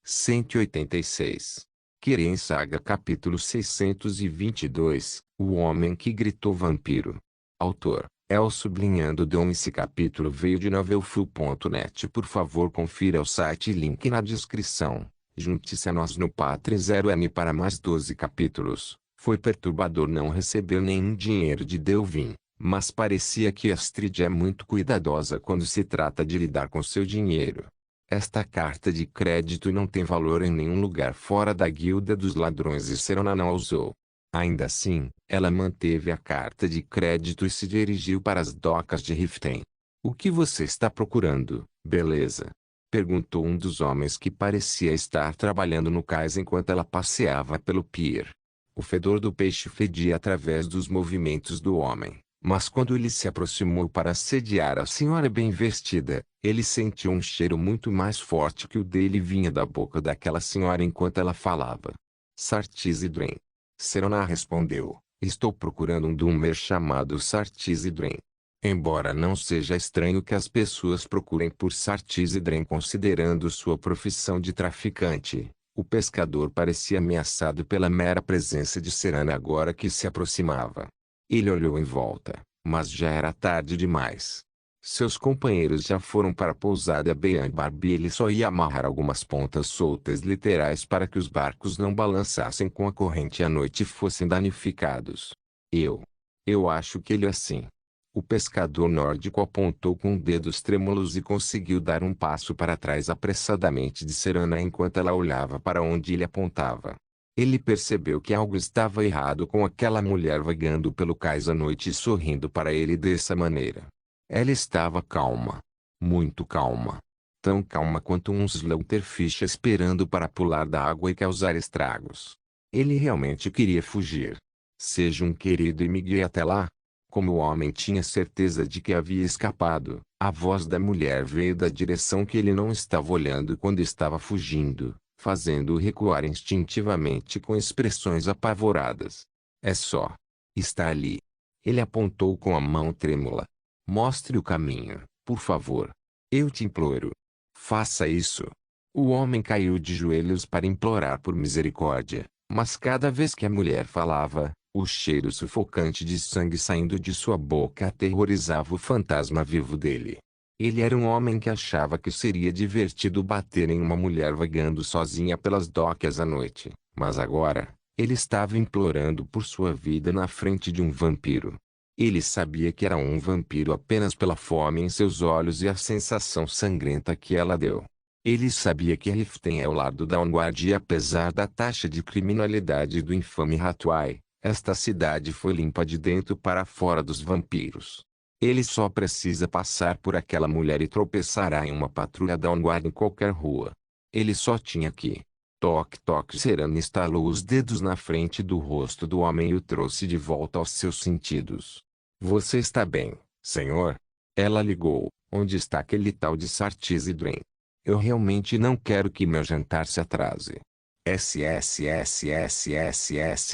186. Kiren Saga capítulo 622, O Homem que Gritou Vampiro. Autor, El sublinhando Dom. Esse capítulo veio de novelfull.net. Por favor confira o site e link na descrição. Junte-se a nós no Patreon 0M para mais 12 capítulos. Foi perturbador não receber nenhum dinheiro de Delvin, mas parecia que Astrid é muito cuidadosa quando se trata de lidar com seu dinheiro. Esta carta de crédito não tem valor em nenhum lugar fora da Guilda dos Ladrões e Serona não a usou. Ainda assim, ela manteve a carta de crédito e se dirigiu para as docas de Riften. "O que você está procurando, beleza?" perguntou um dos homens que parecia estar trabalhando no cais enquanto ela passeava pelo pier. O fedor do peixe fedia através dos movimentos do homem. Mas quando ele se aproximou para assediar a senhora bem vestida, ele sentiu um cheiro muito mais forte que o dele vinha da boca daquela senhora enquanto ela falava. Sartizidren. Serona respondeu, "Estou procurando um Doomer chamado Sartizidren." Embora não seja estranho que as pessoas procurem por Sartizidren considerando sua profissão de traficante, o pescador parecia ameaçado pela mera presença de Serana agora que se aproximava. Ele olhou em volta, mas já era tarde demais. Seus companheiros já foram para a pousada Bean-Barbi e ele só ia amarrar algumas pontas soltas literais para que os barcos não balançassem com a corrente à noite e fossem danificados. Eu acho que ele é assim." O pescador nórdico apontou com dedos trêmulos e conseguiu dar um passo para trás apressadamente de Serana enquanto ela olhava para onde ele apontava. Ele percebeu que algo estava errado com aquela mulher vagando pelo cais à noite e sorrindo para ele dessa maneira. Ela estava calma. Muito calma. Tão calma quanto um slaughterfish esperando para pular da água e causar estragos. Ele realmente queria fugir. "Seja um querido e me guie até lá." Como o homem tinha certeza de que havia escapado, a voz da mulher veio da direção que ele não estava olhando quando estava fugindo, fazendo-o recuar instintivamente com expressões apavoradas. "É só. Está ali." Ele apontou com a mão trêmula. "Mostre o caminho, por favor. Eu te imploro. Faça isso." O homem caiu de joelhos para implorar por misericórdia, mas cada vez que a mulher falava, o cheiro sufocante de sangue saindo de sua boca aterrorizava o fantasma vivo dele. Ele era um homem que achava que seria divertido bater em uma mulher vagando sozinha pelas docas à noite, mas agora, ele estava implorando por sua vida na frente de um vampiro. Ele sabia que era um vampiro apenas pela fome em seus olhos e a sensação sangrenta que ela deu. Ele sabia que Riften é o lar do Dawnguard e apesar da taxa de criminalidade do infame Ratuai, esta cidade foi limpa de dentro para fora dos vampiros. Ele só precisa passar por aquela mulher e tropeçará em uma patrulha Dawnguard em qualquer rua. Ele só tinha que... Toque toque. Serana estalou os dedos na frente do rosto do homem e o trouxe de volta aos seus sentidos. "Você está bem, senhor?" Ela ligou. "Onde está aquele tal de Sartizidren? Eu realmente não quero que meu jantar se atrase." SSSSSS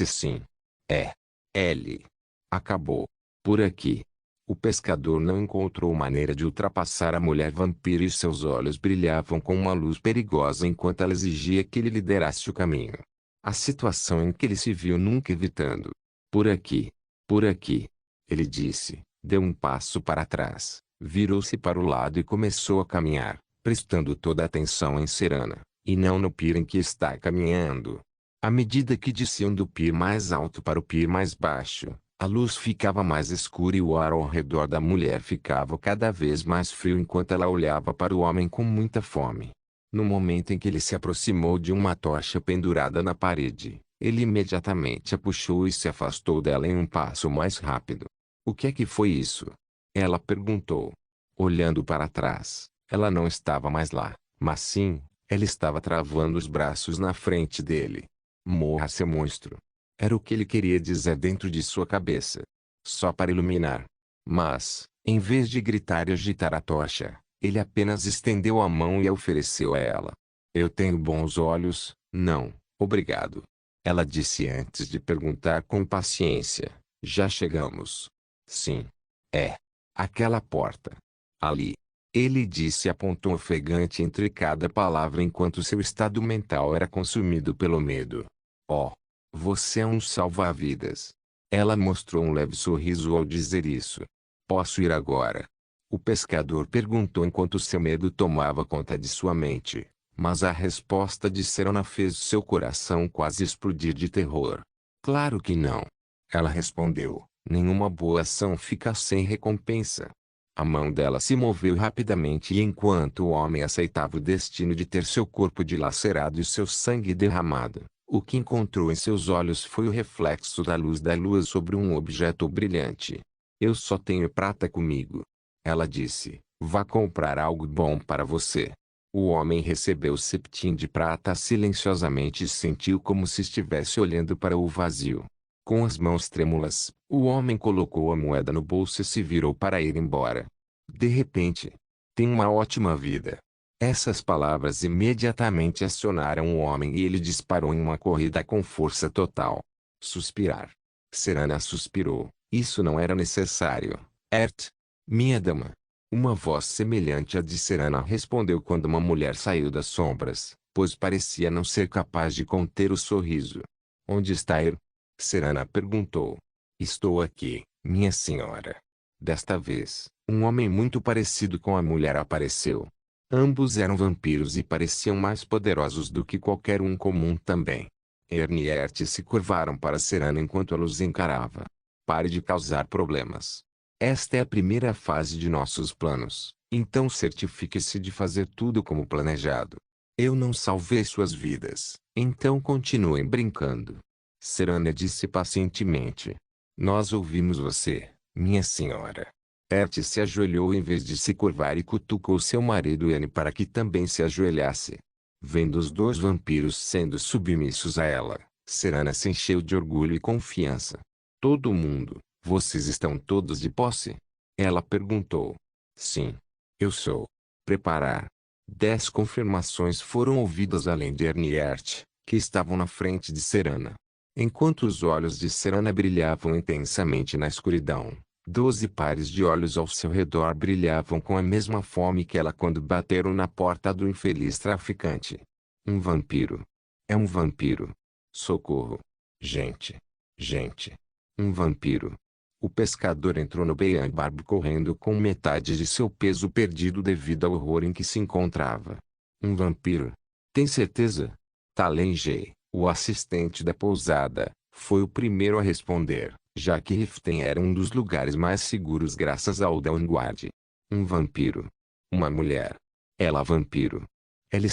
sim. É. L. Acabou. Por aqui. O pescador não encontrou maneira de ultrapassar a mulher vampiro e seus olhos brilhavam com uma luz perigosa enquanto ela exigia que ele liderasse o caminho. A situação em que ele se viu nunca evitando. "Por aqui. Por aqui." Ele disse, deu um passo para trás, virou-se para o lado e começou a caminhar, prestando toda a atenção em Serana, e não no pier em que está caminhando. À medida que desciam do pier mais alto para o pier mais baixo, a luz ficava mais escura e o ar ao redor da mulher ficava cada vez mais frio enquanto ela olhava para o homem com muita fome. No momento em que ele se aproximou de uma tocha pendurada na parede, ele imediatamente a puxou e se afastou dela em um passo mais rápido. "O que é que foi isso?" ela perguntou. Olhando para trás, ela não estava mais lá, mas sim, ela estava travando os braços na frente dele. "Morra, seu monstro." Era o que ele queria dizer dentro de sua cabeça. Só para iluminar. Mas, em vez de gritar e agitar a tocha, ele apenas estendeu a mão e a ofereceu a ela. "Eu tenho bons olhos, não, obrigado." Ela disse antes de perguntar com paciência. "Já chegamos." "Sim. É. Aquela porta. Ali." Ele disse e apontou ofegante entre cada palavra enquanto seu estado mental era consumido pelo medo. Oh, você é um salva-vidas. Ela mostrou um leve sorriso ao dizer isso. Posso ir agora? O pescador perguntou enquanto seu medo tomava conta de sua mente. Mas a resposta de Serena fez seu coração quase explodir de terror. Claro que não. Ela respondeu. Nenhuma boa ação fica sem recompensa. A mão dela se moveu rapidamente e enquanto o homem aceitava o destino de ter seu corpo dilacerado e seu sangue derramado, o que encontrou em seus olhos foi o reflexo da luz da lua sobre um objeto brilhante. Eu só tenho prata comigo. Ela disse, vá comprar algo bom para você. O homem recebeu o septim de prata silenciosamente e sentiu como se estivesse olhando para o vazio. Com as mãos trêmulas, o homem colocou a moeda no bolso e se virou para ir embora. De repente, tem uma ótima vida. Essas palavras imediatamente acionaram o homem e ele disparou em uma corrida com força total. Suspirar. Serena suspirou. Isso não era necessário. Ert. Minha dama. Uma voz semelhante à de Serena respondeu quando uma mulher saiu das sombras, pois parecia não ser capaz de conter o sorriso. Onde está Er? Serena perguntou. Estou aqui, minha senhora. Desta vez, um homem muito parecido com a mulher apareceu. Ambos eram vampiros e pareciam mais poderosos do que qualquer um comum também. Ern e Ert se curvaram para Serena enquanto ela os encarava. Pare de causar problemas. Esta é a primeira fase de nossos planos, então certifique-se de fazer tudo como planejado. Eu não salvei suas vidas, então continuem brincando. Serena disse pacientemente. Nós ouvimos você, minha senhora. Ert se ajoelhou em vez de se curvar e cutucou seu marido Ian para que também se ajoelhasse. Vendo os dois vampiros sendo submissos a ela, Serena se encheu de orgulho e confiança. Todo mundo. Vocês estão todos de posse? Ela perguntou. Sim. Eu sou. Preparar. 10 confirmações foram ouvidas além de Ern e Ert, que estavam na frente de Serena. Enquanto os olhos de Serena brilhavam intensamente na escuridão, 12 pares de olhos ao seu redor brilhavam com a mesma fome que ela quando bateram na porta do infeliz traficante. Um vampiro. É um vampiro. Socorro. Gente. Gente. Um vampiro. O pescador entrou no Beiambarbo correndo com metade de seu peso perdido devido ao horror em que se encontrava. Um vampiro. Tem certeza? Talengei, o assistente da pousada, foi o primeiro a responder, já que Riften era um dos lugares mais seguros graças ao Dawnguard. Um vampiro. Uma mulher. Ela vampiro. Ela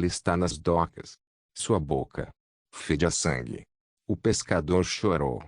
está nas docas. Sua boca fede a sangue. O pescador chorou.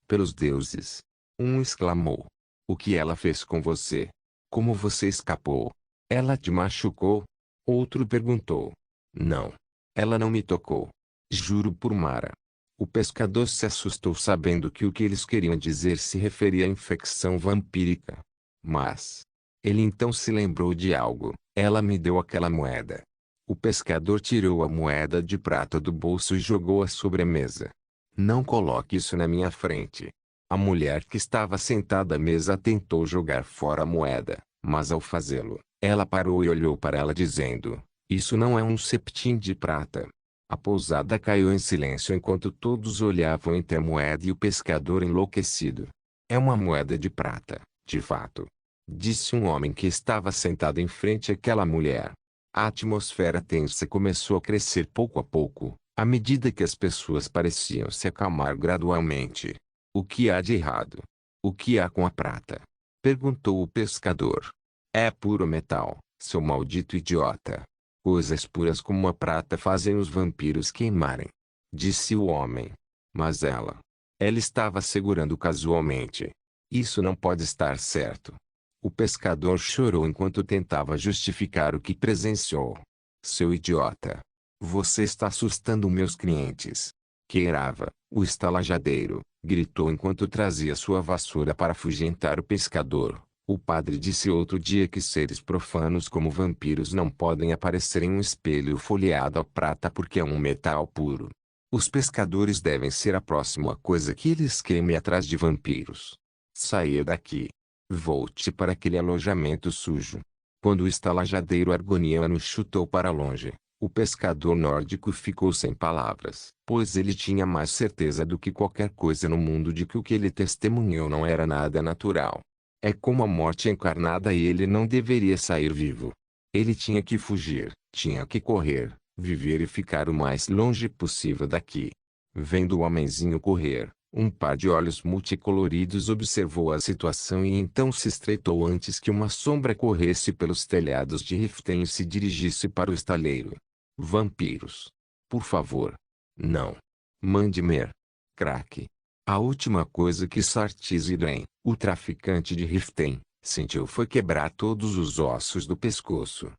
Pelos deuses. Um exclamou. O que ela fez com você? Como você escapou? Ela te machucou? Outro perguntou. Não. Ela não me tocou. Juro por Mara. O pescador se assustou sabendo que o que eles queriam dizer se referia à infecção vampírica. Mas ele então se lembrou de algo. Ela me deu aquela moeda. O pescador tirou a moeda de prata do bolso e jogou-a sobre a mesa. Não coloque isso na minha frente. A mulher que estava sentada à mesa tentou jogar fora a moeda, mas ao fazê-lo, ela parou e olhou para ela dizendo, isso não é um septim de prata. A pousada caiu em silêncio enquanto todos olhavam entre a moeda e o pescador enlouquecido. É uma moeda de prata, de fato. Disse um homem que estava sentado em frente àquela mulher. A atmosfera tensa começou a crescer pouco a pouco, à medida que as pessoas pareciam se acalmar gradualmente. O que há de errado? O que há com a prata? Perguntou o pescador. É puro metal, seu maldito idiota. Coisas puras como a prata fazem os vampiros queimarem. Disse o homem. Mas ela estava segurando casualmente. Isso não pode estar certo. O pescador chorou enquanto tentava justificar o que presenciou. Seu idiota. Você está assustando meus clientes. Queirava, o estalajadeiro, gritou enquanto trazia sua vassoura para afugentar o pescador. O padre disse outro dia que seres profanos como vampiros não podem aparecer em um espelho folheado a prata porque é um metal puro. Os pescadores devem ser a próxima coisa que eles queimem atrás de vampiros. Saia daqui. Volte para aquele alojamento sujo. Quando o estalajadeiro argoniano chutou para longe, o pescador nórdico ficou sem palavras, pois ele tinha mais certeza do que qualquer coisa no mundo de que o que ele testemunhou não era nada natural. É como a morte encarnada e ele não deveria sair vivo. Ele tinha que fugir, tinha que correr, viver e ficar o mais longe possível daqui. Vendo o homenzinho correr, um par de olhos multicoloridos observou a situação e então se estreitou antes que uma sombra corresse pelos telhados de Riften e se dirigisse para o estaleiro. Vampiros. Por favor. Não. Mande-me. Crack. A última coisa que Sartiziden, o traficante de Riften, sentiu foi quebrar todos os ossos do pescoço.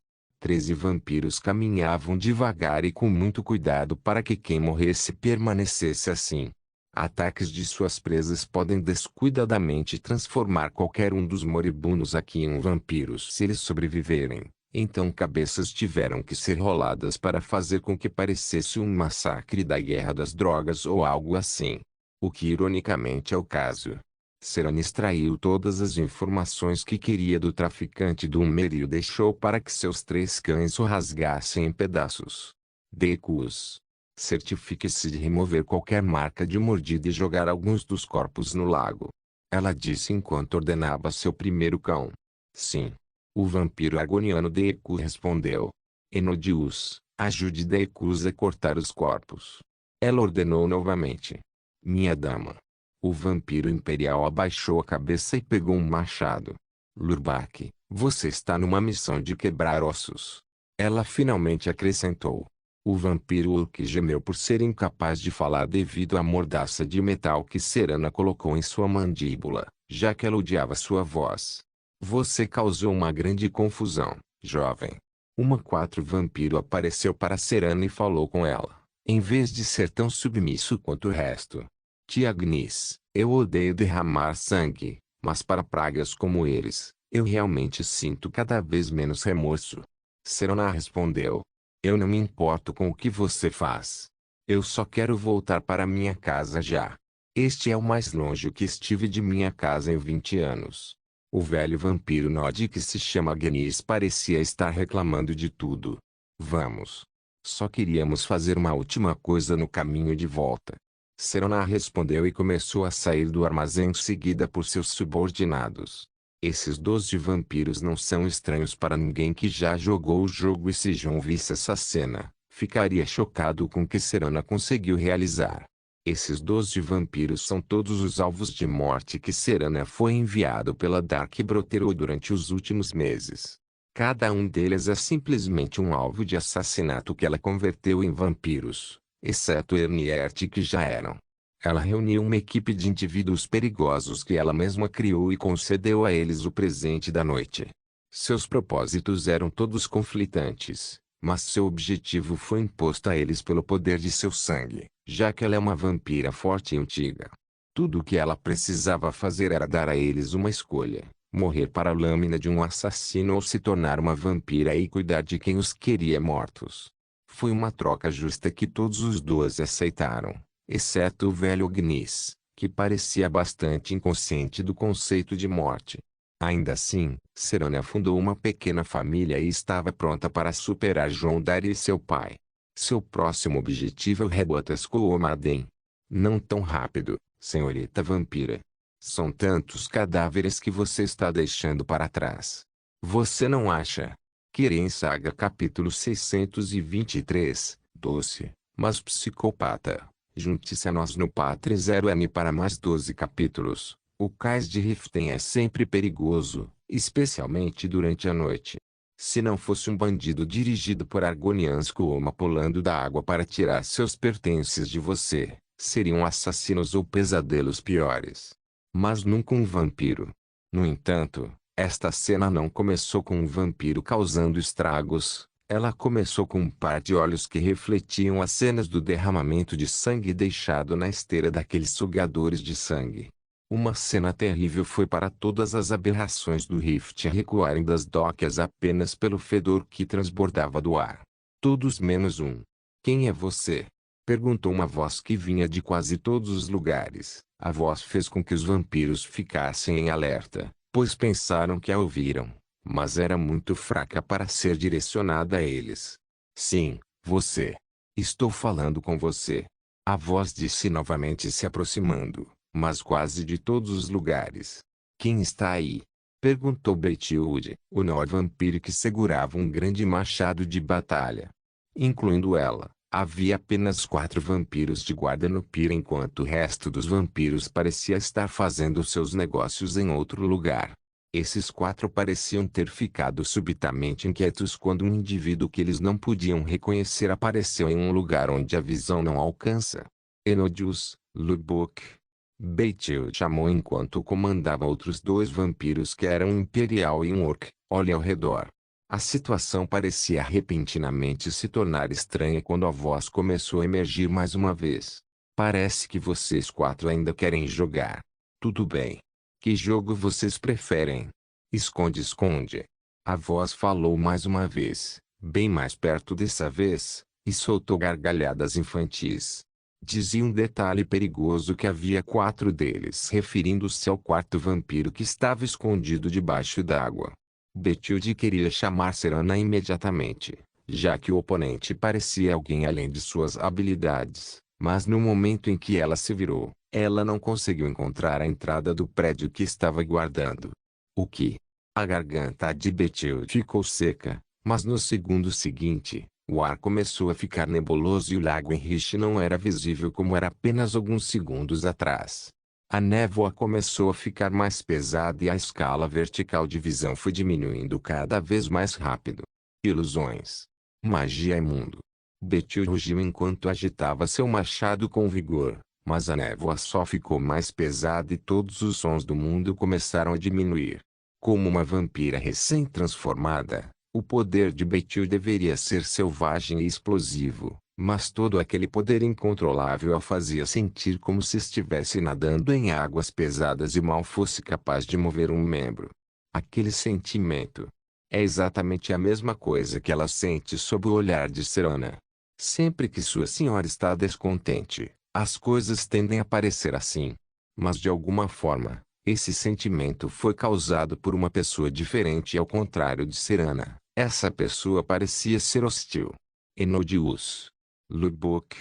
13 vampiros caminhavam devagar e com muito cuidado para que quem morresse permanecesse assim. Ataques de suas presas podem descuidadamente transformar qualquer um dos moribundos aqui em um vampiro se eles sobreviverem. Então cabeças tiveram que ser roladas para fazer com que parecesse um massacre da guerra das drogas ou algo assim. O que ironicamente é o caso. Seran extraiu todas as informações que queria do traficante do Hummer e o deixou para que seus 3 cães o rasgassem em pedaços. Decus. Certifique-se de remover qualquer marca de mordida e jogar alguns dos corpos no lago. Ela disse enquanto ordenava seu primeiro cão. Sim. O vampiro agoniano Decus respondeu. Enodius, ajude Decus a cortar os corpos. Ela ordenou novamente. Minha dama. O vampiro imperial abaixou a cabeça e pegou um machado. Lurbak, você está numa missão de quebrar ossos. Ela finalmente acrescentou. O vampiro Ulk gemeu por ser incapaz de falar devido à mordaça de metal que Serana colocou em sua mandíbula, já que ela odiava sua voz. Você causou uma grande confusão, jovem. Uma 4 vampiro apareceu para Serana e falou com ela, em vez de ser tão submisso quanto o resto. Tia Agnes, eu odeio derramar sangue, mas para pragas como eles, eu realmente sinto cada vez menos remorso. Serana respondeu. Eu não me importo com o que você faz. Eu só quero voltar para minha casa já. Este é o mais longe que estive de minha casa em 20 anos. O velho vampiro Nod que se chama Agnes parecia estar reclamando de tudo. Vamos. Só queríamos fazer uma última coisa no caminho de volta. Serana respondeu e começou a sair do armazém seguida por seus subordinados. Esses 12 vampiros não são estranhos para ninguém que já jogou o jogo e se John visse essa cena, ficaria chocado com o que Serana conseguiu realizar. Esses 12 vampiros são todos os alvos de morte que Serana foi enviado pela Dark Brotherhood durante os últimos meses. Cada um deles é simplesmente um alvo de assassinato que ela converteu em vampiros, exceto Erniert que já eram. Ela reuniu uma equipe de indivíduos perigosos que ela mesma criou e concedeu a eles o presente da noite. Seus propósitos eram todos conflitantes, mas seu objetivo foi imposto a eles pelo poder de seu sangue, já que ela é uma vampira forte e antiga. Tudo o que ela precisava fazer era dar a eles uma escolha: morrer para a lâmina de um assassino ou se tornar uma vampira e cuidar de quem os queria mortos. Foi uma troca justa que todos os 12 aceitaram. Exceto o velho Agnes, que parecia bastante inconsciente do conceito de morte. Ainda assim, Serana fundou uma pequena família e estava pronta para superar John Dari e seu pai. Seu próximo objetivo é o Rebotas Coomaden. Não tão rápido, senhorita vampira. São tantos cadáveres que você está deixando para trás. Você não acha? Kirin Saga capítulo 623, doce, mas psicopata. Junte-se a nós no Patre 0M para mais 12 capítulos. O cais de Riften é sempre perigoso, especialmente durante a noite. Se não fosse um bandido dirigido por Argonians Kooma pulando da água para tirar seus pertences de você, seriam assassinos ou pesadelos piores. Mas nunca um vampiro. No entanto, esta cena não começou com um vampiro causando estragos. Ela começou com um par de olhos que refletiam as cenas do derramamento de sangue deixado na esteira daqueles sugadores de sangue. Uma cena terrível foi para todas as aberrações do Rift recuarem das docas apenas pelo fedor que transbordava do ar. Todos menos um. Quem é você? Perguntou uma voz que vinha de quase todos os lugares. A voz fez com que os vampiros ficassem em alerta, pois pensaram que a ouviram. mas era muito fraca para ser direcionada a eles. Sim, você. Estou falando com você. A voz disse novamente se aproximando, mas quase de todos os lugares. Quem está aí? Perguntou Betty, o nó vampiro que segurava um grande machado de batalha. Incluindo ela, havia apenas 4 vampiros de guarda no pier enquanto o resto dos vampiros parecia estar fazendo seus negócios em outro lugar. Esses 4 pareciam ter ficado subitamente inquietos quando um indivíduo que eles não podiam reconhecer apareceu em um lugar onde a visão não alcança. Enodius, Lubbock. Beitil chamou enquanto comandava outros 2 vampiros que eram um imperial e um orc. Olhe ao redor. A situação parecia repentinamente se tornar estranha quando a voz começou a emergir mais uma vez. Parece que vocês 4 ainda querem jogar. Tudo bem. Que jogo vocês preferem? Esconde-esconde. A voz falou mais uma vez, bem mais perto dessa vez, e soltou gargalhadas infantis. Dizia um detalhe perigoso que havia 4 deles referindo-se ao quarto vampiro que estava escondido debaixo d'água. Betty queria chamar Serana imediatamente, já que o oponente parecia alguém além de suas habilidades, mas no momento em que ela se virou, ela não conseguiu encontrar a entrada do prédio que estava guardando. O que? A garganta de Betty ficou seca, mas no segundo seguinte, o ar começou a ficar nebuloso e o lago Enrich não era visível como era apenas alguns segundos atrás. A névoa começou a ficar mais pesada e a escala vertical de visão foi diminuindo cada vez mais rápido. Ilusões. Magia imundo. Betty rugiu enquanto agitava seu machado com vigor, mas a névoa só ficou mais pesada e todos os sons do mundo começaram a diminuir. Como uma vampira recém-transformada, o poder de Betty deveria ser selvagem e explosivo, mas todo aquele poder incontrolável a fazia sentir como se estivesse nadando em águas pesadas e mal fosse capaz de mover um membro. Aquele sentimento é exatamente a mesma coisa que ela sente sob o olhar de Serana. Sempre que sua senhora está descontente, as coisas tendem a parecer assim. Mas de alguma forma, esse sentimento foi causado por uma pessoa diferente e ao contrário de Serana. Essa pessoa parecia ser hostil. Enodius. Lubbock.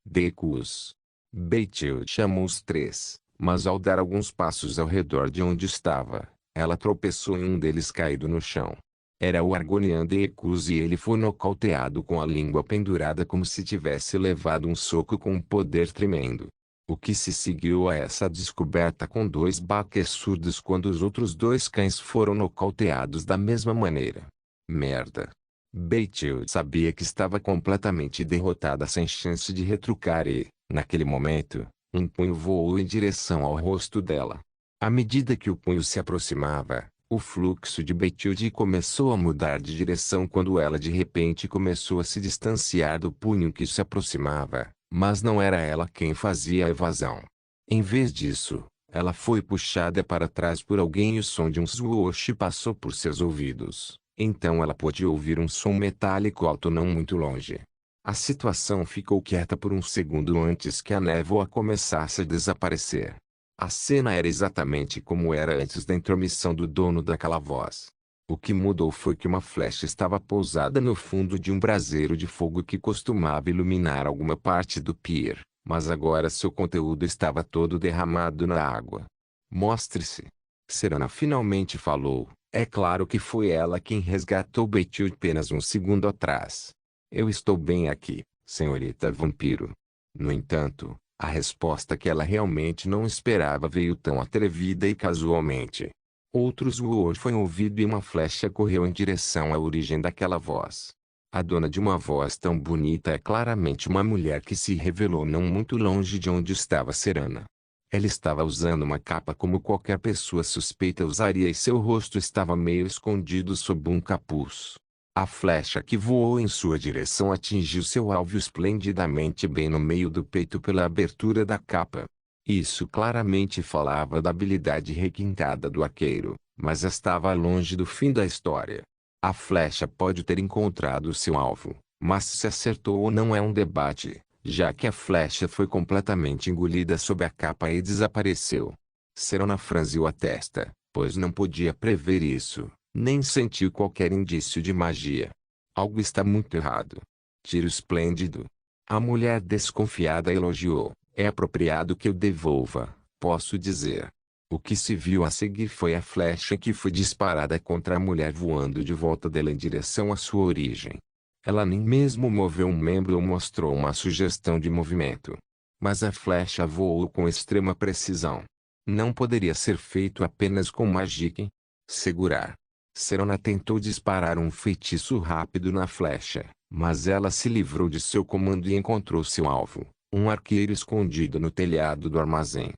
Decus. Beitil chamou os 3, mas ao dar alguns passos ao redor de onde estava, ela tropeçou em um deles caído no chão. Era o Argonian Decus e ele foi nocauteado com a língua pendurada como se tivesse levado um soco com um poder tremendo. O que se seguiu a essa descoberta com 2 baques surdos quando os outros 2 cães foram nocauteados da mesma maneira. Merda. Beitil sabia que estava completamente derrotada sem chance de retrucar e, naquele momento, um punho voou em direção ao rosto dela. À medida que o punho se aproximava, o fluxo de Betty começou a mudar de direção quando ela de repente começou a se distanciar do punho que se aproximava, mas não era ela quem fazia a evasão. Em vez disso, ela foi puxada para trás por alguém e o som de um swoosh passou por seus ouvidos. Então ela pôde ouvir um som metálico alto não muito longe. A situação ficou quieta por um segundo antes que a névoa começasse a desaparecer. A cena era exatamente como era antes da intromissão do dono daquela voz. O que mudou foi que uma flecha estava pousada no fundo de um braseiro de fogo que costumava iluminar alguma parte do pier, mas agora seu conteúdo estava todo derramado na água. Mostre-se. Serana finalmente falou. É claro que foi ela quem resgatou Betty apenas um segundo atrás. Eu estou bem aqui, senhorita vampiro. No entanto, a resposta que ela realmente não esperava veio tão atrevida e casualmente. Outro zoou foi ouvido e uma flecha correu em direção à origem daquela voz. A dona de uma voz tão bonita é claramente uma mulher que se revelou não muito longe de onde estava Serana. Ela estava usando uma capa como qualquer pessoa suspeita usaria e seu rosto estava meio escondido sob um capuz. A flecha que voou em sua direção atingiu seu alvo esplendidamente bem no meio do peito pela abertura da capa. Isso claramente falava da habilidade requintada do arqueiro, mas estava longe do fim da história. A flecha pode ter encontrado seu alvo, mas se acertou ou não é um debate, já que a flecha foi completamente engolida sob a capa e desapareceu. Serana franziu a testa, pois não podia prever isso, Nem sentiu qualquer indício de magia. Algo está muito errado. Tiro esplêndido. A mulher desconfiada elogiou. É apropriado que eu devolva, posso dizer. O que se viu a seguir foi a flecha que foi disparada contra a mulher voando de volta dela em direção à sua origem. Ela nem mesmo moveu um membro ou mostrou uma sugestão de movimento. Mas a flecha voou com extrema precisão. Não poderia ser feito apenas com magia. Segurar. Serona tentou disparar um feitiço rápido na flecha, mas ela se livrou de seu comando e encontrou seu alvo, um arqueiro escondido no telhado do armazém.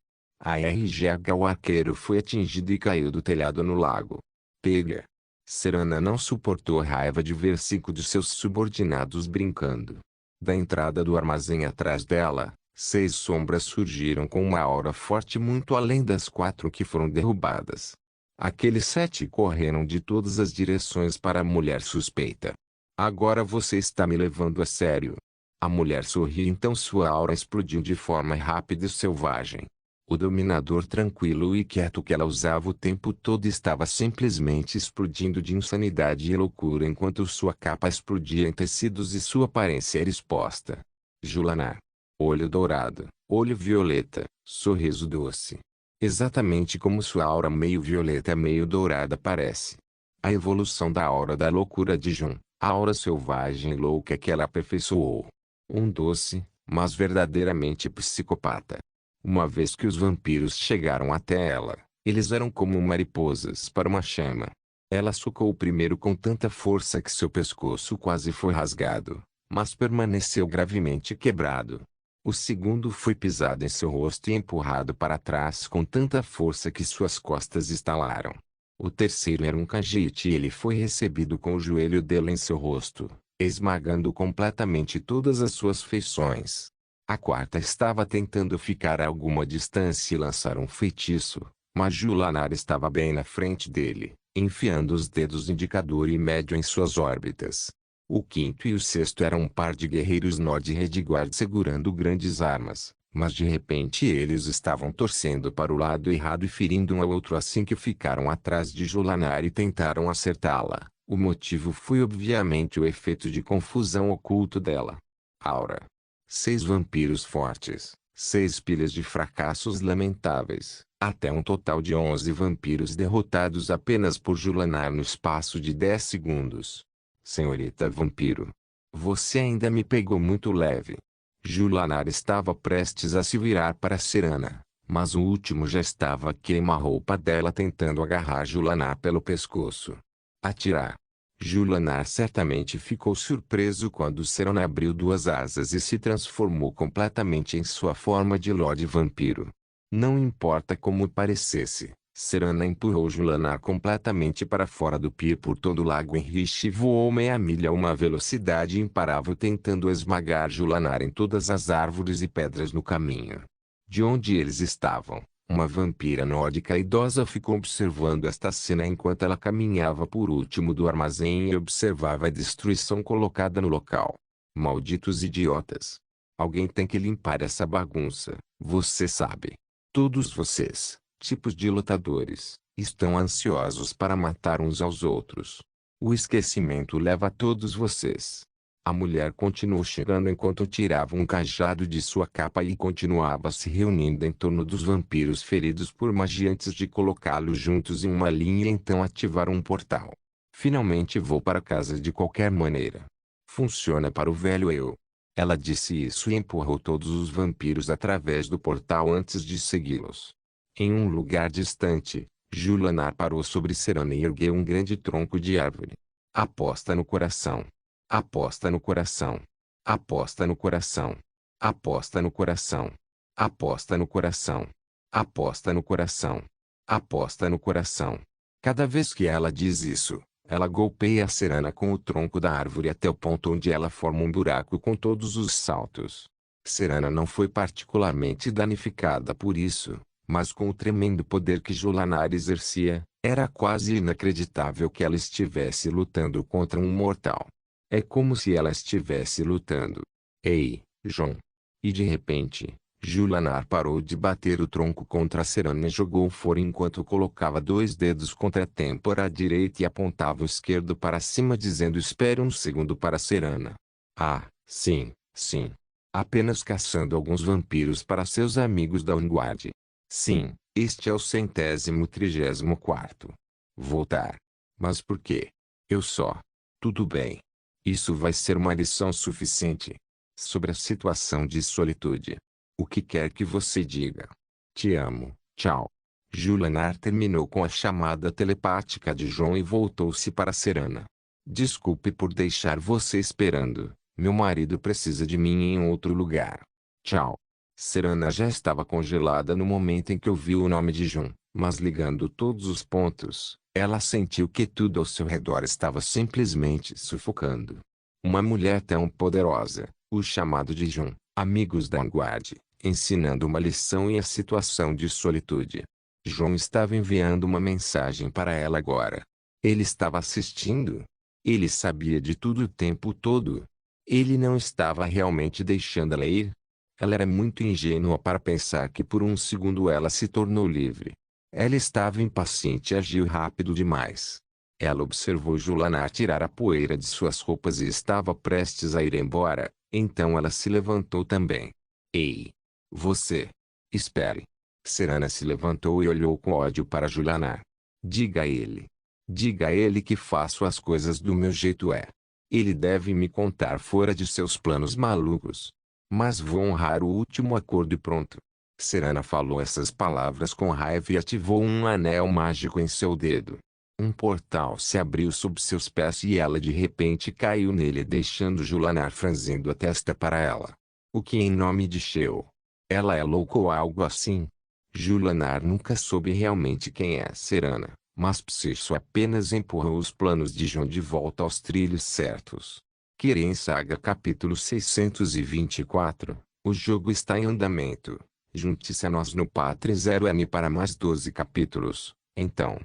O arqueiro foi atingido e caiu do telhado no lago. Pega. Serana não suportou a raiva de ver 5 de seus subordinados brincando. Da entrada do armazém atrás dela, 6 sombras surgiram com uma aura forte muito além das 4 que foram derrubadas. Aqueles 7 correram de todas as direções para a mulher suspeita. Agora você está me levando a sério. A mulher sorriu, então sua aura explodiu de forma rápida e selvagem. O dominador tranquilo e quieto que ela usava o tempo todo estava simplesmente explodindo de insanidade e loucura enquanto sua capa explodia em tecidos e sua aparência era exposta. Julanar. Olho dourado, olho violeta, sorriso doce. Exatamente como sua aura meio violeta meio dourada parece. A evolução da aura da loucura de Jun, a aura selvagem e louca que ela aperfeiçoou. Um doce, mas verdadeiramente psicopata. Uma vez que os vampiros chegaram até ela, eles eram como mariposas para uma chama. Ela socou o primeiro com tanta força que seu pescoço quase foi rasgado, mas permaneceu gravemente quebrado. O segundo foi pisado em seu rosto e empurrado para trás com tanta força que suas costas estalaram. O terceiro era um canjite e ele foi recebido com o joelho dele em seu rosto, esmagando completamente todas as suas feições. A quarta estava tentando ficar a alguma distância e lançar um feitiço, mas Julanar estava bem na frente dele, enfiando os dedos indicador e médio em suas órbitas. O quinto e o sexto eram um par de guerreiros Nord Redguard segurando grandes armas, mas de repente eles estavam torcendo para o lado errado e ferindo um ao outro assim que ficaram atrás de Julanar e tentaram acertá-la. O motivo foi obviamente o efeito de confusão oculto dela. Aura. 6 vampiros fortes, 6 pilhas de fracassos lamentáveis, até um total de 11 vampiros derrotados apenas por Julanar no espaço de 10 segundos. Senhorita Vampiro. Você ainda me pegou muito leve. Julanar estava prestes a se virar para Serana, mas o último já estava a queima-roupa dela tentando agarrar Julanar pelo pescoço. Atirar. Julanar certamente ficou surpreso quando Serana abriu 2 asas e se transformou completamente em sua forma de Lorde Vampiro. Não importa como parecesse. Serana empurrou Julanar completamente para fora do pier por todo o lago Enrich e voou meia milha a uma velocidade imparável tentando esmagar Julanar em todas as árvores e pedras no caminho. De onde eles estavam, uma vampira nórdica idosa ficou observando esta cena enquanto ela caminhava por último do armazém e observava a destruição colocada no local. Malditos idiotas! Alguém tem que limpar essa bagunça, você sabe. Todos vocês, tipos de lutadores, estão ansiosos para matar uns aos outros. O esquecimento leva a todos vocês. A mulher continuou chegando enquanto tirava um cajado de sua capa e continuava se reunindo em torno dos vampiros feridos por magia antes de colocá-los juntos em uma linha e então ativar um portal. Finalmente vou para casa de qualquer maneira. Funciona para o velho eu. Ela disse isso e empurrou todos os vampiros através do portal antes de segui-los. Em um lugar distante, Julanar parou sobre Serana e ergueu um grande tronco de árvore. Aposta no coração. Aposta no coração. Aposta no coração. Aposta no coração. Aposta no coração. Aposta no coração. Aposta no coração. Cada vez que ela diz isso, ela golpeia a Serana com o tronco da árvore até o ponto onde ela forma um buraco com todos os saltos. Serana não foi particularmente danificada por isso, mas com o tremendo poder que Julanar exercia, era quase inacreditável que ela estivesse lutando contra um mortal. É como se ela estivesse lutando. Ei, John. E de repente, Julanar parou de bater o tronco contra Serana e jogou fora enquanto colocava 2 dedos contra a têmpora direita e apontava o esquerdo para cima dizendo espere um segundo para Serana. Ah, sim, sim. Apenas caçando alguns vampiros para seus amigos da vanguarda. Sim, este é o 134º. Voltar. Mas por quê? Eu só. Tudo bem. Isso vai ser uma lição suficiente. Sobre a situação de solitude. O que quer que você diga. Te amo, tchau. Julanar terminou com a chamada telepática de João e voltou-se para Serana. Desculpe por deixar você esperando. Meu marido precisa de mim em outro lugar. Tchau. Serana já estava congelada no momento em que ouviu o nome de João, mas ligando todos os pontos, ela sentiu que tudo ao seu redor estava simplesmente sufocando. Uma mulher tão poderosa, o chamado de João, amigos da vanguarda, ensinando uma lição e a situação de solitude. João estava enviando uma mensagem para ela agora. Ele estava assistindo. Ele sabia de tudo o tempo todo. Ele não estava realmente deixando ela ir. Ela era muito ingênua para pensar que por um segundo ela se tornou livre. Ela estava impaciente e agiu rápido demais. Ela observou Julanar tirar a poeira de suas roupas e estava prestes a ir embora, então ela se levantou também. Ei! Você! Espere! Serana se levantou e olhou com ódio para Julanar. Diga a ele. Diga a ele que faço as coisas do meu jeito Ele deve me contar fora de seus planos malucos. Mas vou honrar o último acordo e pronto. Serana falou essas palavras com raiva e ativou um anel mágico em seu dedo. Um portal se abriu sob seus pés e ela de repente caiu nele deixando Julanar franzindo a testa para ela. O que em nome de Sheo? Ela é louca ou algo assim? Julanar nunca soube realmente quem é Serana, mas Psycho apenas empurrou os planos de João de volta aos trilhos certos. Kirin Saga Capítulo 624. O jogo está em andamento. Junte-se a nós no Patre 0M para mais 12 capítulos. Então,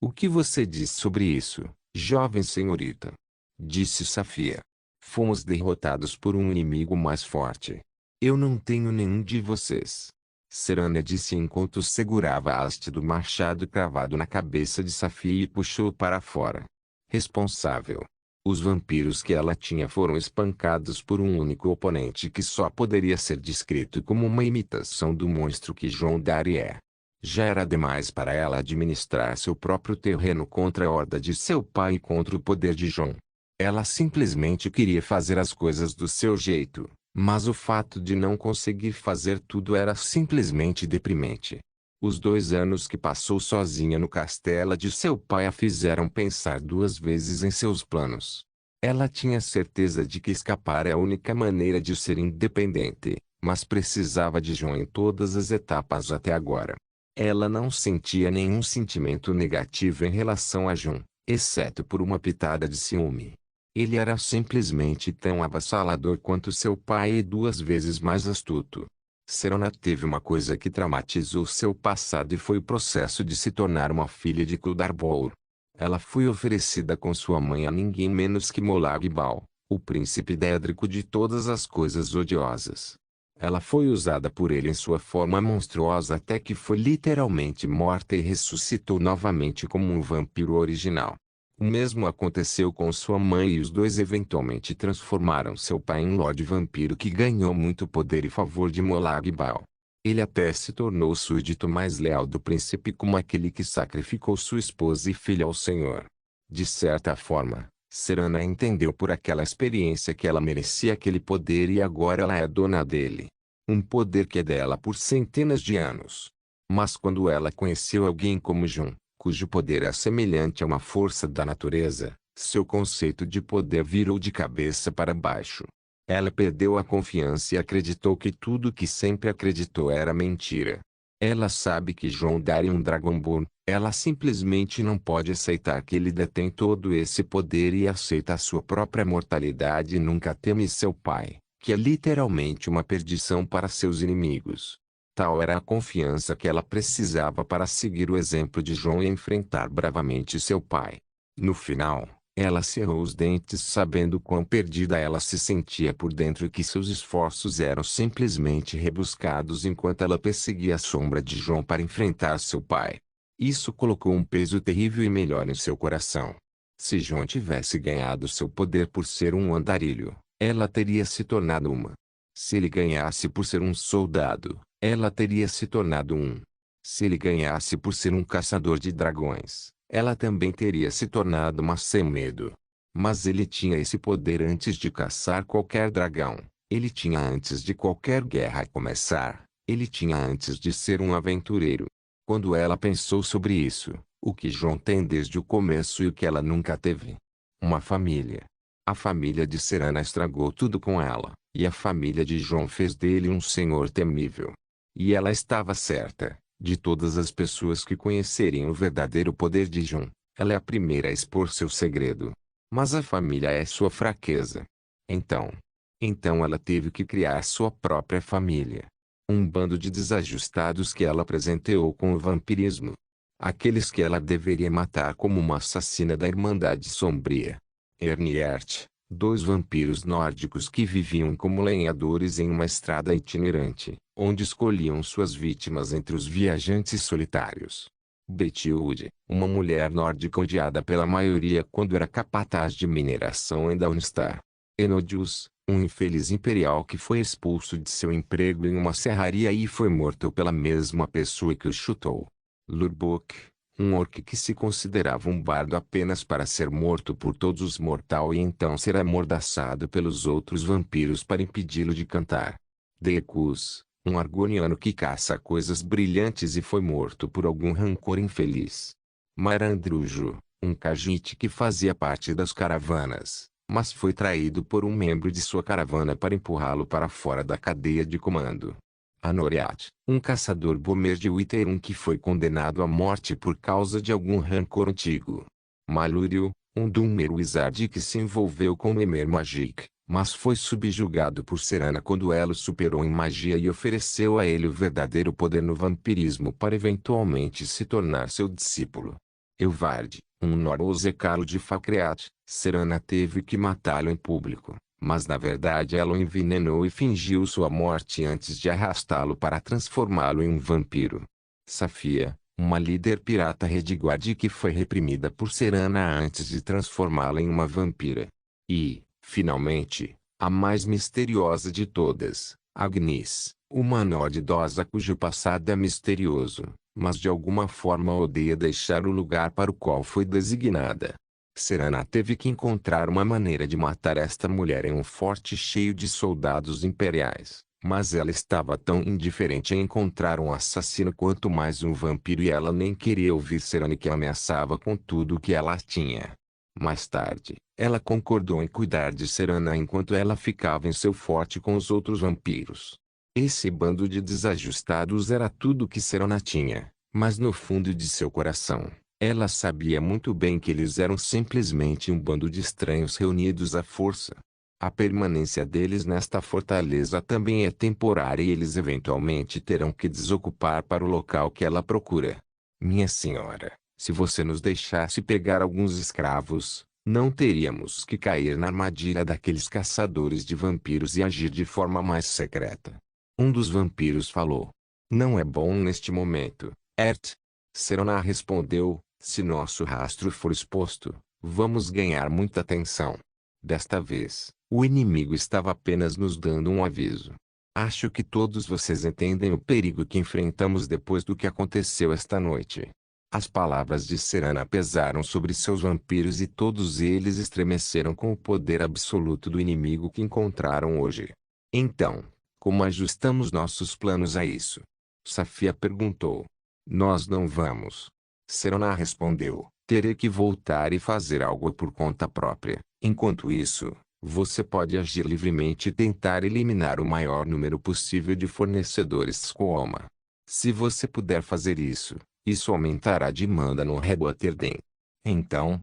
o que você diz sobre isso, jovem senhorita? Disse Safia. Fomos derrotados por um inimigo mais forte. Eu não tenho nenhum de vocês. Serana disse enquanto segurava a haste do machado cravado na cabeça de Safia e puxou para fora. Responsável. Os vampiros que ela tinha foram espancados por um único oponente que só poderia ser descrito como uma imitação do monstro que João Dari é. Já era demais para ela administrar seu próprio terreno contra a horda de seu pai e contra o poder de João. Ela simplesmente queria fazer as coisas do seu jeito, mas o fato de não conseguir fazer tudo era simplesmente deprimente. Os 2 anos que passou sozinha no castelo de seu pai a fizeram pensar 2 vezes em seus planos. Ela tinha certeza de que escapar é a única maneira de ser independente, mas precisava de João em todas as etapas até agora. Ela não sentia nenhum sentimento negativo em relação a João, exceto por uma pitada de ciúme. Ele era simplesmente tão avassalador quanto seu pai e 2 vezes mais astuto. Serana teve uma coisa que traumatizou seu passado e foi o processo de se tornar uma filha de Kuldarbor. Ela foi oferecida com sua mãe a ninguém menos que Molag Bal, o príncipe dédrico de todas as coisas odiosas. Ela foi usada por ele em sua forma monstruosa até que foi literalmente morta e ressuscitou novamente como um vampiro original. O mesmo aconteceu com sua mãe e os dois eventualmente transformaram seu pai em Lorde Vampiro que ganhou muito poder e favor de Molag Bal. Ele até se tornou o súdito mais leal do príncipe como aquele que sacrificou sua esposa e filha ao Senhor. De certa forma, Serana entendeu por aquela experiência que ela merecia aquele poder e agora ela é dona dele. Um poder que é dela por centenas de anos. Mas quando ela conheceu alguém como João, cujo poder é semelhante a uma força da natureza, seu conceito de poder virou de cabeça para baixo. Ela perdeu a confiança e acreditou que tudo que sempre acreditou era mentira. Ela sabe que João Dari é um Dragonborn, ela simplesmente não pode aceitar que ele detém todo esse poder e aceita a sua própria mortalidade e nunca teme seu pai, que é literalmente uma perdição para seus inimigos. Tal era a confiança que ela precisava para seguir o exemplo de João e enfrentar bravamente seu pai. No final, Ela cerrou os dentes sabendo quão perdida ela se sentia por dentro e que seus esforços eram simplesmente rebuscados enquanto ela perseguia a sombra de John para enfrentar seu pai. Isso colocou um peso terrível e melhor em seu coração. Se John tivesse ganhado seu poder por ser um andarilho, ela teria se tornado uma. Se ele ganhasse por ser um soldado, ela teria se tornado um. Se ele ganhasse por ser um caçador de dragões, ela também teria se tornado uma sem medo. Mas ele tinha esse poder antes de caçar qualquer dragão. Ele tinha antes de qualquer guerra começar. Ele tinha antes de ser um aventureiro. Quando ela pensou sobre isso, o que John tem desde o começo e o que ela nunca teve. Uma família. A família de Serana estragou tudo com ela, e a família de John fez dele um senhor temível. E ela estava certa. De todas as pessoas que conhecerem o verdadeiro poder de John, ela é a primeira a expor seu segredo. Mas a família é sua fraqueza. Então ela teve que criar sua própria família. Um bando de desajustados que ela presenteou com o vampirismo. Aqueles que ela deveria matar como uma assassina da Irmandade Sombria. Erniert, 2 vampiros nórdicos que viviam como lenhadores em uma estrada itinerante, onde escolhiam suas vítimas entre os viajantes solitários. Betilde, uma mulher nórdica odiada pela maioria quando era capataz de mineração em Dawnstar. Enodius, um infeliz imperial que foi expulso de seu emprego em uma serraria e foi morto pela mesma pessoa que o chutou. Lurbuk, um orc que se considerava um bardo apenas para ser morto por todos os mortais e então ser amordaçado pelos outros vampiros para impedi-lo de cantar. Dekus, um argoniano que caça coisas brilhantes e foi morto por algum rancor infeliz. Marandrujo, um Khajiit que fazia parte das caravanas, mas foi traído por um membro de sua caravana para empurrá-lo para fora da cadeia de comando. Anoriat, um caçador bomer de Witterum que foi condenado à morte por causa de algum rancor antigo. Malúrio, um Dunmer Wizard que se envolveu com Emer Magic, mas foi subjugado por Serana quando ela o superou em magia e ofereceu a ele o verdadeiro poder no vampirismo para eventualmente se tornar seu discípulo. Elvard, um Norozecalo de Fakreat, Serana teve que matá-lo em público. Mas na verdade ela o envenenou e fingiu sua morte antes de arrastá-lo para transformá-lo em um vampiro. Safia, uma líder pirata Redguard que foi reprimida por Serana antes de transformá-la em uma vampira. E, finalmente, a mais misteriosa de todas, Agnes, uma nord idosa cujo passado é misterioso, mas de alguma forma odeia deixar o lugar para o qual foi designada. Serana teve que encontrar uma maneira de matar esta mulher em um forte cheio de soldados imperiais, mas ela estava tão indiferente a encontrar um assassino quanto mais um vampiro e ela nem queria ouvir Serana que ameaçava com tudo o que ela tinha. Mais tarde, ela concordou em cuidar de Serana enquanto ela ficava em seu forte com os outros vampiros. Esse bando de desajustados era tudo que Serana tinha, mas no fundo de seu coração, ela sabia muito bem que eles eram simplesmente um bando de estranhos reunidos à força. A permanência deles nesta fortaleza também é temporária e eles eventualmente terão que desocupar para o local que ela procura. Minha senhora, se você nos deixasse pegar alguns escravos, não teríamos que cair na armadilha daqueles caçadores de vampiros e agir de forma mais secreta. Um dos vampiros falou. Não é bom neste momento, Ert. Serana respondeu. Se nosso rastro for exposto, vamos ganhar muita atenção. Desta vez, o inimigo estava apenas nos dando um aviso. Acho que todos vocês entendem o perigo que enfrentamos depois do que aconteceu esta noite. As palavras de Serana pesaram sobre seus vampiros e todos eles estremeceram com o poder absoluto do inimigo que encontraram hoje. Então, como ajustamos nossos planos a isso? Safia perguntou. Nós não vamos. Serana respondeu, terei que voltar e fazer algo por conta própria. Enquanto isso, você pode agir livremente e tentar eliminar o maior número possível de fornecedores Skooma. Se você puder fazer isso, isso aumentará a demanda no Reboterden. Então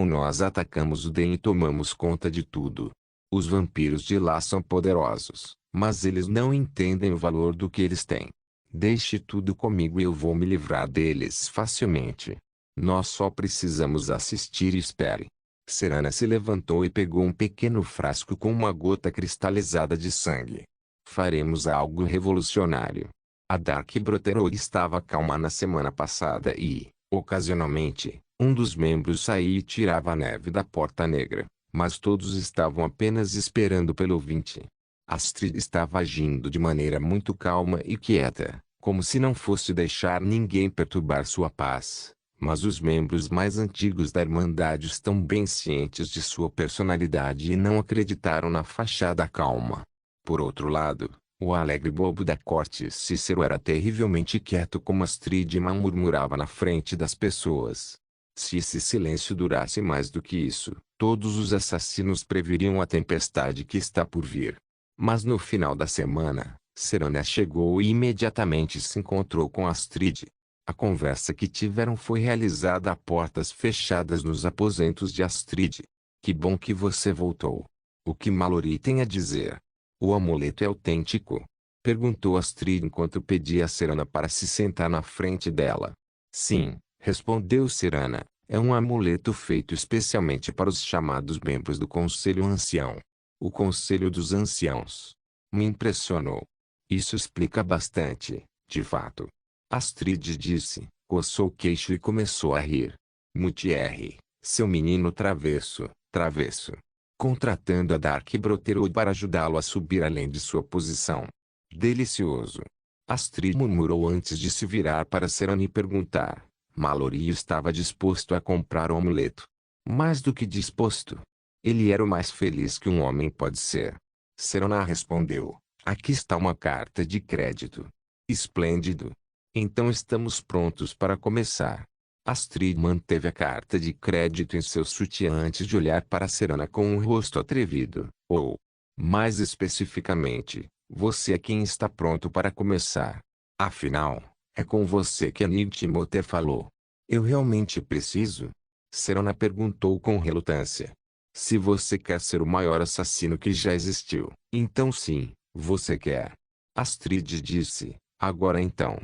nós atacamos o Den e tomamos conta de tudo. Os vampiros de lá são poderosos, mas eles não entendem o valor do que eles têm. Deixe tudo comigo e eu vou me livrar deles facilmente. Nós só precisamos assistir e espere. Serana se levantou e pegou um pequeno frasco com uma gota cristalizada de sangue. Faremos algo revolucionário. A Dark Brotherhood estava calma na semana passada e, ocasionalmente, um dos membros saía e tirava a neve da Porta Negra, mas todos estavam apenas esperando pelo ouvinte. Astrid estava agindo de maneira muito calma e quieta, como se não fosse deixar ninguém perturbar sua paz. Mas os membros mais antigos da Irmandade estão bem cientes de sua personalidade e não acreditaram na fachada calma. Por outro lado, o alegre bobo da corte Cícero era terrivelmente quieto como Astrid e mal murmurava na frente das pessoas. Se esse silêncio durasse mais do que isso, todos os assassinos previriam a tempestade que está por vir. Mas no final da semana, Serana chegou e imediatamente se encontrou com Astrid. A conversa que tiveram foi realizada a portas fechadas nos aposentos de Astrid. Que bom que você voltou. O que Mallory tem a dizer? O amuleto é autêntico? Perguntou Astrid enquanto pedia a Serana para se sentar na frente dela. Sim, respondeu Serana. É um amuleto feito especialmente para os chamados membros do Conselho Ancião. O Conselho dos Anciãos. Me impressionou. Isso explica bastante, de fato. Astrid disse, coçou o queixo e começou a rir. Mutier, seu menino travesso, travesso. Contratando a Dark Brotherhood para ajudá-lo a subir além de sua posição. Delicioso. Astrid murmurou antes de se virar para Serana e perguntar. Mallory estava disposto a comprar o amuleto. Mais do que disposto. Ele era o mais feliz que um homem pode ser. Serana respondeu. Aqui está uma carta de crédito. Esplêndido. Então estamos prontos para começar. Astrid manteve a carta de crédito em seu sutiã antes de olhar para Serana com um rosto atrevido. Ou, mais especificamente, você é quem está pronto para começar. Afinal, é com você que Aníg Timothée falou. Eu realmente preciso? Serana perguntou com relutância. Se você quer ser o maior assassino que já existiu, então sim, você quer. Astrid disse. Agora então.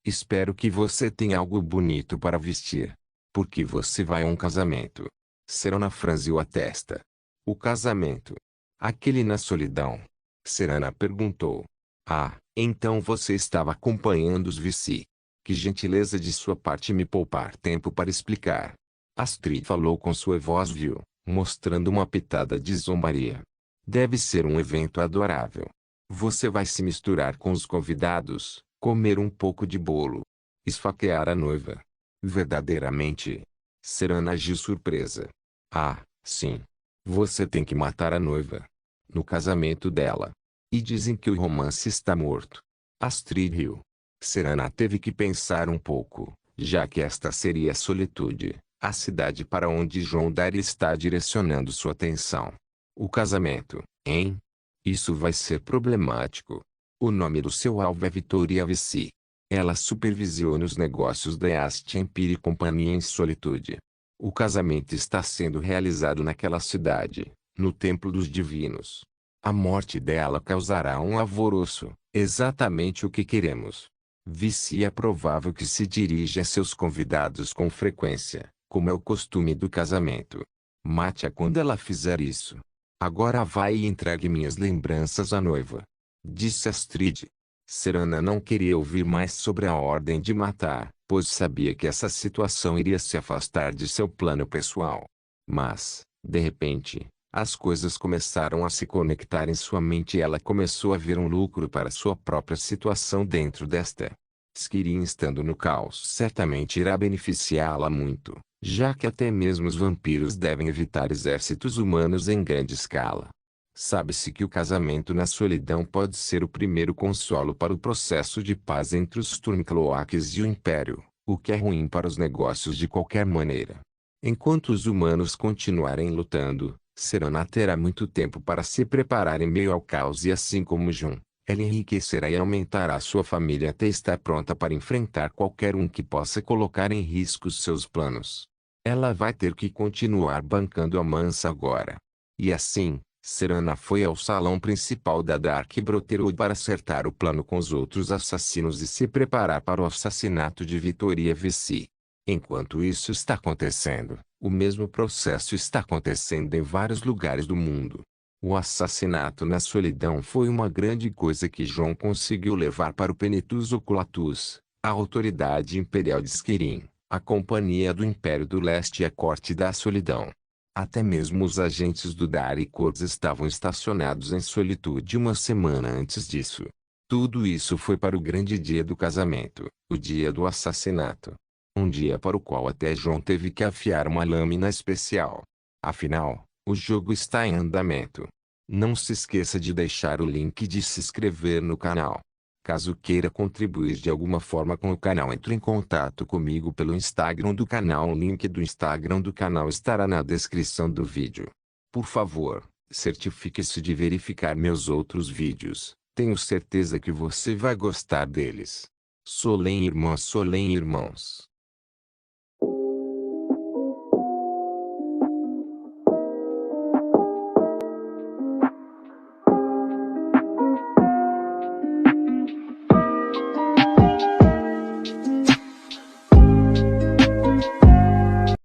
Espero que você tenha algo bonito para vestir. Porque você vai a um casamento. Serana franziu a testa. O casamento? Aquele na solidão? Serana perguntou. Ah, então você estava acompanhando os Vici. Que gentileza de sua parte me poupar tempo para explicar. Astrid falou com sua voz vil, mostrando uma pitada de zombaria. Deve ser um evento adorável. Você vai se misturar com os convidados, comer um pouco de bolo, esfaquear a noiva. Verdadeiramente? Serana agiu surpresa. Ah, sim. Você tem que matar a noiva. No casamento dela. E dizem que o romance está morto. Astrid riu. Serana teve que pensar um pouco, já que esta seria a Solitude, a cidade para onde João Dari está direcionando sua atenção. O casamento, hein? Isso vai ser problemático. O nome do seu alvo é Victoria Vici. Ela supervisiona os negócios da East Empire Company em Solitude. O casamento está sendo realizado naquela cidade, no Templo dos Divinos. A morte dela causará um alvoroço, exatamente o que queremos. Vici é provável que se dirija a seus convidados com frequência, como é o costume do casamento. Mate-a quando ela fizer isso. Agora vai e entregue minhas lembranças à noiva. Disse Astrid. Serana não queria ouvir mais sobre a ordem de matar, pois sabia que essa situação iria se afastar de seu plano pessoal. Mas, de repente, as coisas começaram a se conectar em sua mente e ela começou a ver um lucro para sua própria situação dentro desta. Skirin estando no caos certamente irá beneficiá-la muito, já que até mesmo os vampiros devem evitar exércitos humanos em grande escala. Sabe-se que o casamento na solidão pode ser o primeiro consolo para o processo de paz entre os Stormcloaks e o Império, o que é ruim para os negócios de qualquer maneira. Enquanto os humanos continuarem lutando, Serana terá muito tempo para se preparar em meio ao caos e assim como Jun, ela enriquecerá e aumentará sua família até estar pronta para enfrentar qualquer um que possa colocar em risco seus planos. Ela vai ter que continuar bancando a Mansa agora. E assim, Serana foi ao salão principal da Dark Brotherhood para acertar o plano com os outros assassinos e se preparar para o assassinato de Victoria Vici. Enquanto isso está acontecendo, o mesmo processo está acontecendo em vários lugares do mundo. O assassinato na solidão foi uma grande coisa que João conseguiu levar para o Penitus Oculatus, a autoridade imperial de Skyrim, a Companhia do Império do Leste e a Corte da Solidão. Até mesmo os agentes do Dark Corps estavam estacionados em Solitude uma semana antes disso. Tudo isso foi para o grande dia do casamento, o dia do assassinato. Um dia para o qual até João teve que afiar uma lâmina especial. Afinal, o jogo está em andamento. Não se esqueça de deixar o link de se inscrever no canal. Caso queira contribuir de alguma forma com o canal, entre em contato comigo pelo Instagram do canal. O link do Instagram do canal estará na descrição do vídeo. Por favor, certifique-se de verificar meus outros vídeos. Tenho certeza que você vai gostar deles. Solem irmãos.